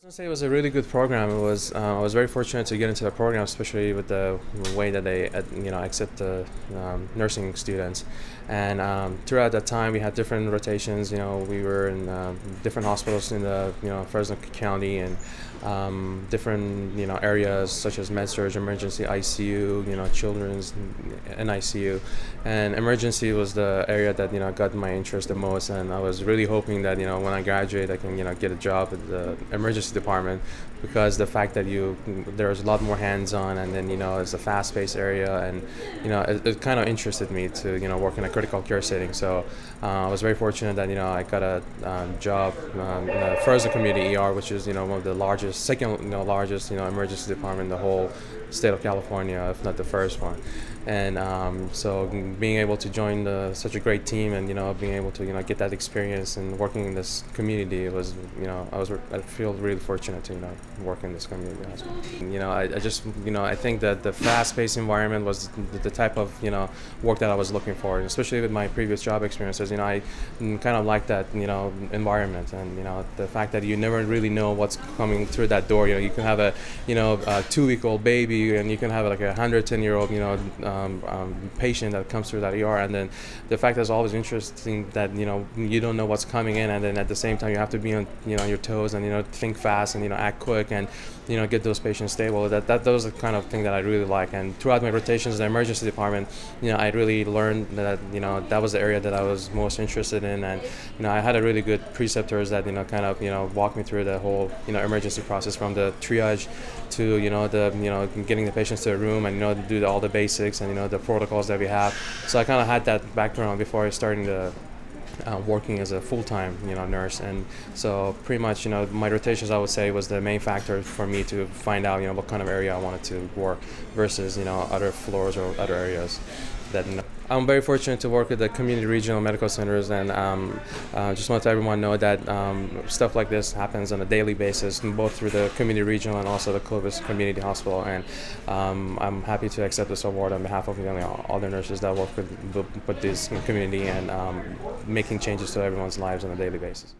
I was gonna say it was a really good program. It was I was very fortunate to get into the program, especially with the way that they accept the nursing students. And throughout that time, we had different rotations. We were in different hospitals in the Fresno County and different areas such as med-surg, emergency, ICU, children's NICU, and emergency was the area that got my interest the most. And I was really hoping that when I graduate, I can get a job at the emergency department, because the fact that there's a lot more hands-on, and then it's a fast-paced area, and it kind of interested me to work in a critical care setting. So I was very fortunate that I got a job in the Fresno Community ER, which is one of the second largest emergency department in the whole state of California, if not the first one. And so being able to join such a great team, and being able to get that experience and working in this community, it was I feel really fortunate to work in this community hospital. I think that the fast-paced environment was the type of work that I was looking for, and especially with my previous job experiences. I kind of like that environment, and the fact that you never really know what's coming through that door. You can have a 2-week-old baby, and you can have like a 110-year-old patient that comes through that ER, and then the fact that it's always interesting that you don't know what's coming in, and then at the same time you have to be on your toes, and think fast, and act quick, and get those patients stable. Those are the kind of thing that I really like. And throughout my rotations in the emergency department, I really learned that that was the area that I was most interested in, and I had a really good preceptors that kind of walked me through the whole emergency process, from the triage to getting the patients to a room, and do all the basics, and the protocols that we have. So I kind of had that background before I started working as a full-time nurse. And so pretty much my rotations, I would say, was the main factor for me to find out what kind of area I wanted to work versus other floors or other areas. I'm very fortunate to work with the community regional medical centers, and just want to let everyone know that stuff like this happens on a daily basis, both through the community regional and also the Clovis Community Hospital. And I'm happy to accept this award on behalf of all the nurses that work with this community, and making changes to everyone's lives on a daily basis.